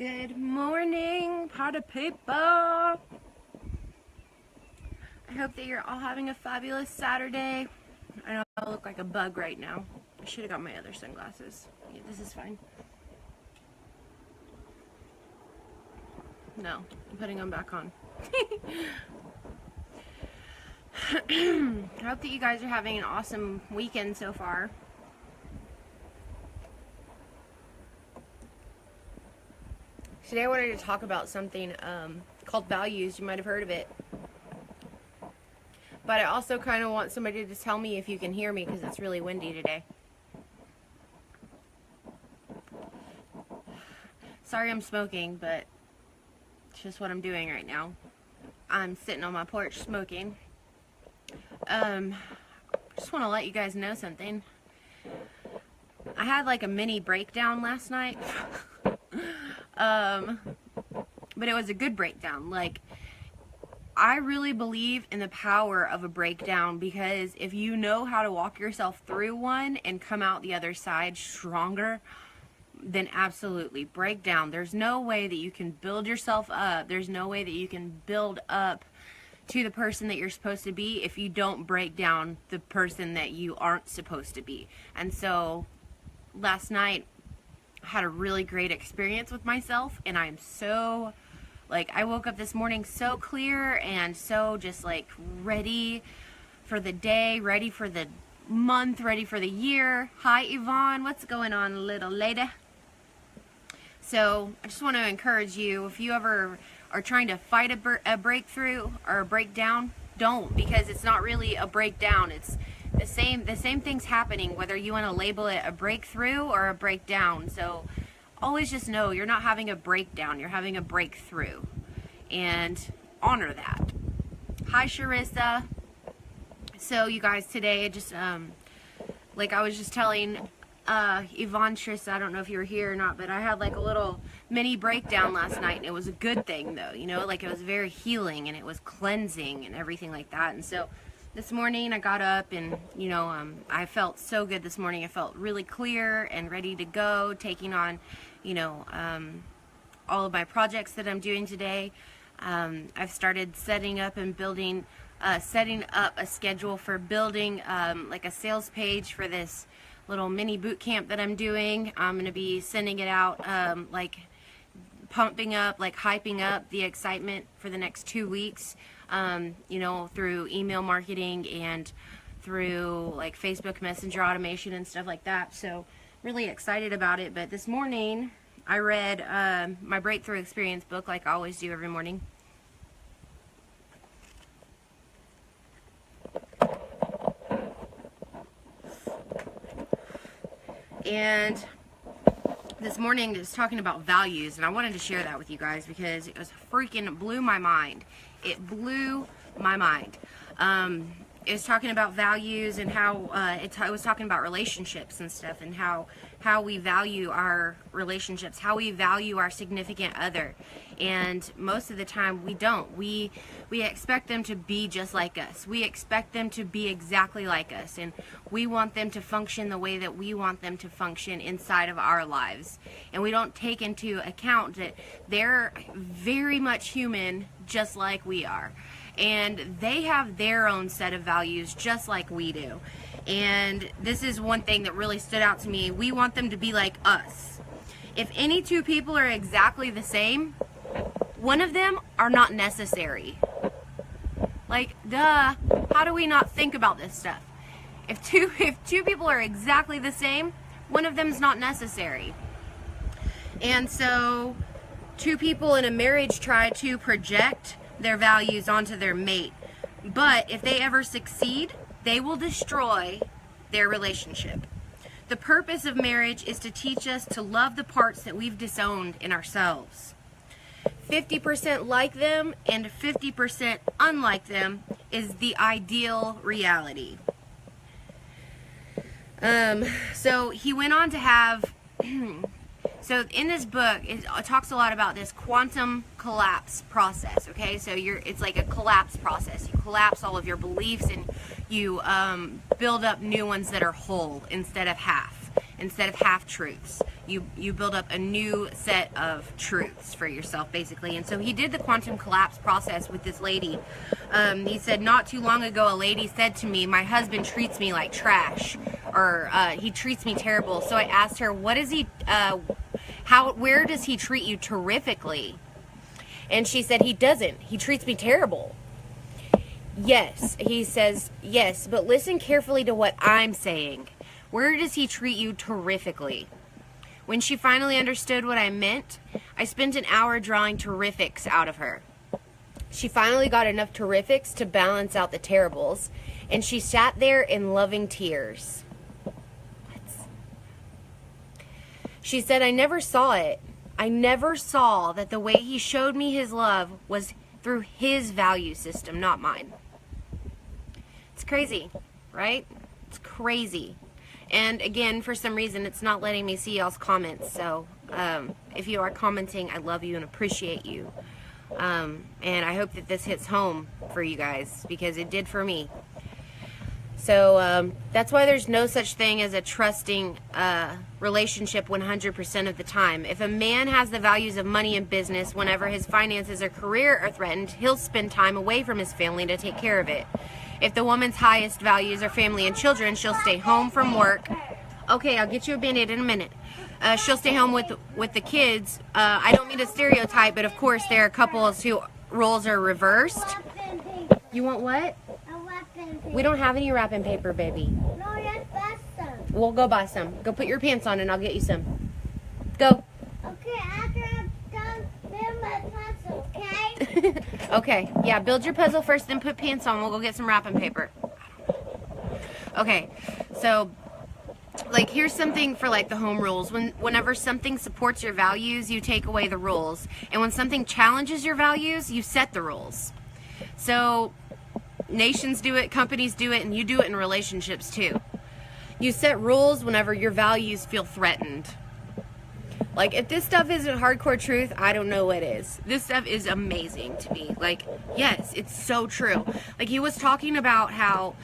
Good morning, pot of paper. I hope that you're all having a fabulous Saturday. I know I look like a bug right now. I should have got my other sunglasses. Yeah, this is fine. No, I'm putting them back on. I hope that you guys are having an awesome weekend so far. Today I wanted to talk about something called values. You might have heard of it. But I also kind of want somebody to tell me if you can hear me because it's really windy today. Sorry I'm smoking, but it's just what I'm doing right now. I'm sitting on my porch smoking. Just want to let you guys know something. I had like a mini breakdown last night. But it was a good breakdown. Like, I really believe in the power of a breakdown, because if you know how to walk yourself through one and come out the other side stronger, then absolutely break down. There's no way that you can build yourself up. There's no way that you can build up to the person that you're supposed to be if you don't break down the person that you aren't supposed to be. And so last night I had a really great experience with myself, and I'm so, like, I woke up this morning so clear and so just like ready for the day, ready for the month, ready for the year. Hi Yvonne, what's going on, little lady? So I just want to encourage you, if you ever are trying to fight a breakthrough or a breakdown, don't, because it's not really a breakdown. It's the same thing's happening, whether you want to label it a breakthrough or a breakdown. So always just know you're not having a breakdown, you're having a breakthrough, and honor that. Hi Sharissa. So you guys, today just like I was just telling Yvonne, Sharissa, I don't know if you were here or not, but I had like a little mini breakdown last night, and it was a good thing though, you know, like it was very healing and it was cleansing and everything like that. And so this morning I got up and, you know, I felt so good this morning. I felt really clear and ready to go, taking on, you know, all of my projects that I'm doing today. I've started setting up and building, setting up a schedule for building like a sales page for this little mini boot camp that I'm doing. I'm going to be sending it out, like pumping up, like hyping up the excitement for the next 2 weeks. You know, through email marketing and through like Facebook Messenger automation and stuff like that. So really excited about it. But this morning I read my Breakthrough Experience book, like I always do every morning. And this morning it's talking about values, and I wanted to share that with you guys because it was freaking blew my mind. It blew my mind. It was talking about values and how it was talking about relationships and stuff, and how we value our relationships, how we value our significant other. And most of the time we don't. We expect them to be just like us. We expect them to be exactly like us, and we want them to function the way that we want them to function inside of our lives. And we don't take into account that they're very much human, just like we are. And they have their own set of values just like we do. And this is one thing that really stood out to me. We want them to be like us. If any two people are exactly the same, one of them are not necessary. Like, duh, how do we not think about this stuff? If two people are exactly the same, one of them is not necessary. And so two people in a marriage try to project their values onto their mate, but if they ever succeed, they will destroy their relationship. The purpose of marriage is to teach us to love the parts that we've disowned in ourselves. 50% like them and 50% unlike them is the ideal reality. So he went on to have so in this book, it talks a lot about this quantum collapse process, okay? So it's like a collapse process. You collapse all of your beliefs and you build up new ones that are whole instead of half. instead of half-truths. You build up a new set of truths for yourself, basically. And so he did the quantum collapse process with this lady. He said, not too long ago, a lady said to me, my husband treats me like trash, or he treats me terrible. So I asked her, what is he, where does he treat you terrifically? And she said, he doesn't. He treats me terrible. Yes, he says, yes, but listen carefully to what I'm saying. Where does he treat you terrifically? When she finally understood what I meant, I spent an hour drawing terrifics out of her. She finally got enough terrifics to balance out the terribles, and she sat there in loving tears. What? She said, I never saw it. I never saw that the way he showed me his love was through his value system, not mine. It's crazy, right? It's crazy. And again, for some reason, it's not letting me see y'all's comments. So if you are commenting, I love you and appreciate you. And I hope that this hits home for you guys, because it did for me. So that's why there's no such thing as a trusting relationship 100% of the time. If a man has the values of money and business, whenever his finances or career are threatened, he'll spend time away from his family to take care of it. If the woman's highest values are family and children, she'll stay home from work. Okay, I'll get you a Band-Aid in a minute. She'll stay home with the kids. I don't mean to stereotype, but of course there are couples who roles are reversed. You want what? We don't have any wrapping paper, baby. No, let's buy some. We'll go buy some. Go put your pants on and I'll get you some. Go. Okay, after I'm done building my puzzle, okay? Okay, yeah, build your puzzle first, then put pants on. We'll go get some wrapping paper. Okay, so like here's something for like the home rules. Whenever something supports your values, you take away the rules. And when something challenges your values, you set the rules. So nations do it, companies do it, and you do it in relationships too. You set rules whenever your values feel threatened. Like, if this stuff isn't hardcore truth, I don't know what is. This stuff is amazing to me. Like, yes, it's so true. Like, he was talking about how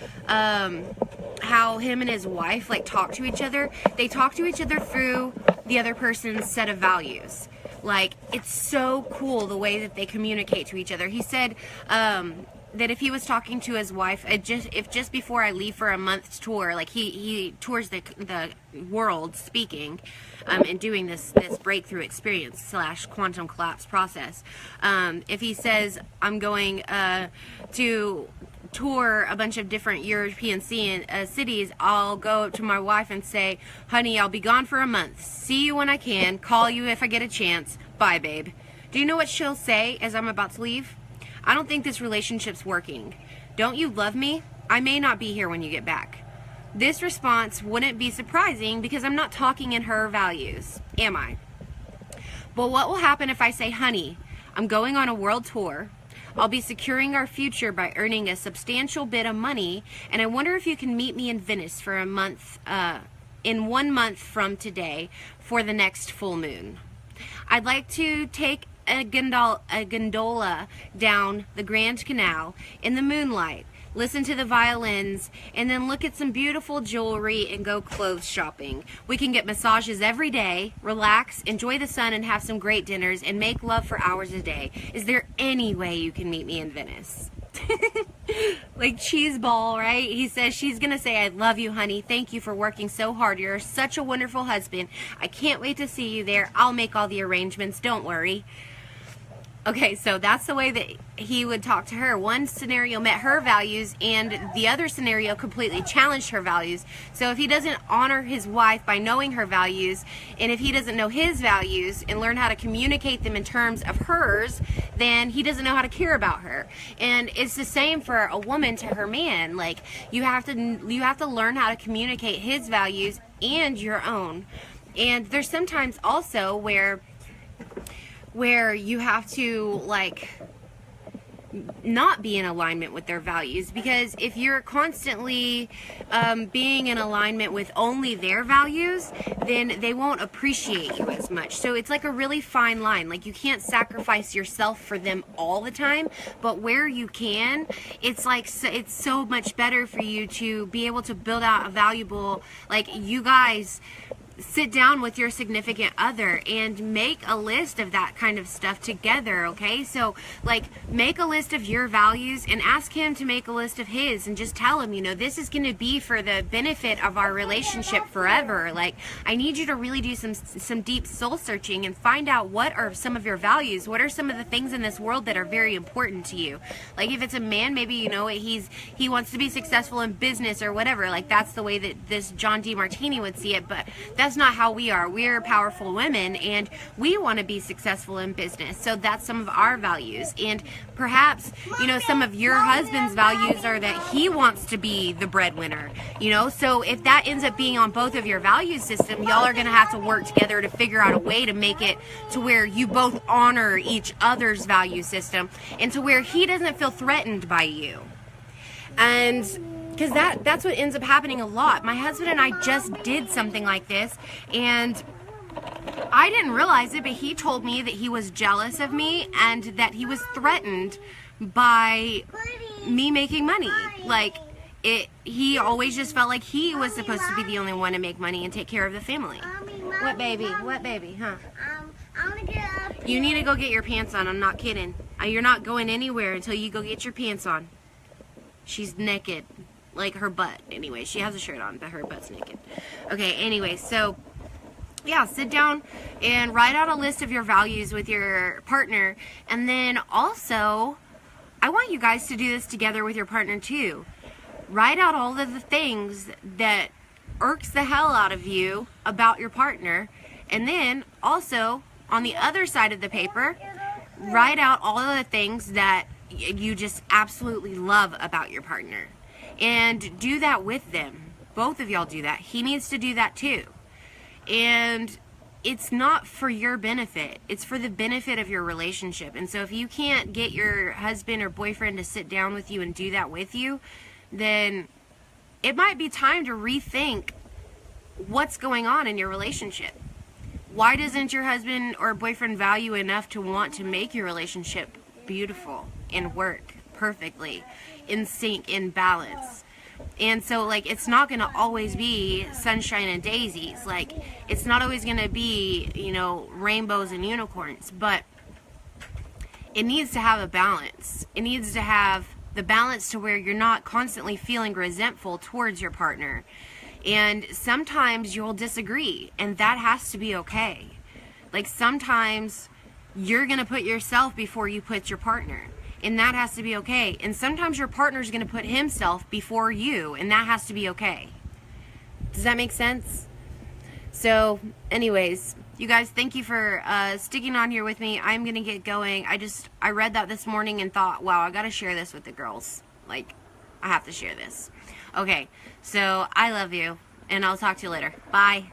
him and his wife, like, talk to each other. They talk to each other through the other person's set of values. Like, it's so cool the way that they communicate to each other. He said, that if he was talking to his wife, if just before I leave for a month's tour, like he tours the world speaking, and doing this breakthrough experience / quantum collapse process. If he says, I'm going to tour a bunch of different European cities, I'll go to my wife and say, honey, I'll be gone for a month. See you when I can. Call you if I get a chance. Bye, babe. Do you know what she'll say as I'm about to leave? I don't think this relationship's working. Don't you love me? I may not be here when you get back. This response wouldn't be surprising because I'm not talking in her values, am I? But what will happen if I say, honey, I'm going on a world tour. I'll be securing our future by earning a substantial bit of money, and I wonder if you can meet me in Venice for a month, in 1 month from today for the next full moon. I'd like to take a gondola down the Grand Canal in the moonlight, listen to the violins, and then look at some beautiful jewelry and go clothes shopping. We can get massages every day, relax, enjoy the sun, and have some great dinners, and make love for hours a day. Is there any way you can meet me in Venice? Like cheeseball, right? He says she's gonna say, I love you, honey. Thank you for working so hard. You're such a wonderful husband. I can't wait to see you there. I'll make all the arrangements. Don't worry. Okay, so that's the way that he would talk to her. One scenario met her values, and the other scenario completely challenged her values. So if he doesn't honor his wife by knowing her values, and if he doesn't know his values and learn how to communicate them in terms of hers, then he doesn't know how to care about her. And it's the same for a woman to her man. Like, you have to learn how to communicate his values and your own. And there's sometimes also where you have to, like, not be in alignment with their values, because if you're constantly being in alignment with only their values, then they won't appreciate you as much. So it's like a really fine line. Like, you can't sacrifice yourself for them all the time, but where you can, it's like, it's so much better for you to be able to build out a valuable, like, you guys sit down with your significant other and make a list of that kind of stuff together, okay? So, like, make a list of your values and ask him to make a list of his, and just tell him, you know, this is going to be for the benefit of our relationship forever. Like, I need you to really do some deep soul searching and find out what are some of your values. What are some of the things in this world that are very important to you? Like, if it's a man, maybe, you know, he wants to be successful in business or whatever. Like, that's the way that this John D. Martini would see it, but that's not how we are. We're powerful women, and we want to be successful in business. So that's some of our values. And perhaps, you know, some of your husband's values are that he wants to be the breadwinner, you know? So if that ends up being on both of your value system, y'all are going to have to work together to figure out a way to make it to where you both honor each other's value system, and to where he doesn't feel threatened by you. And because that's what ends up happening a lot. My husband and I just did something like this, and I didn't realize it, but he told me that he was jealous of me and that he was threatened by me making money. Like, he always just felt like he was supposed to be the only one to make money and take care of the family. What baby? What baby? Huh? I want to get up. You need to go get your pants on. I'm not kidding. You're not going anywhere until you go get your pants on. She's naked. Like, her butt. Anyway, she has a shirt on, but her butt's naked. Okay, anyway, so, yeah, sit down and write out a list of your values with your partner. And then also, I want you guys to do this together with your partner, too. Write out all of the things that irks the hell out of you about your partner. And then, also, on the other side of the paper, write out all of the things that you just absolutely love about your partner. And do that with them. Both of y'all do that. He needs to do that too. And it's not for your benefit. It's for the benefit of your relationship. And so if you can't get your husband or boyfriend to sit down with you and do that with you, then it might be time to rethink what's going on in your relationship. Why doesn't your husband or boyfriend value enough to want to make your relationship beautiful and work perfectly, in sync, in balance? And so, like, it's not going to always be sunshine and daisies. Like, it's not always going to be, you know, rainbows and unicorns. But it needs to have a balance. It needs to have the balance to where you're not constantly feeling resentful towards your partner. And sometimes you'll disagree, and that has to be okay. Like, sometimes you're going to put yourself before you put your partner. And that has to be okay. And sometimes your partner's going to put himself before you, and that has to be okay. Does that make sense? So, anyways, you guys, thank you for sticking on here with me. I'm going to get going. I read that this morning and thought, wow, I got to share this with the girls. Like, I have to share this. Okay, so I love you, and I'll talk to you later. Bye.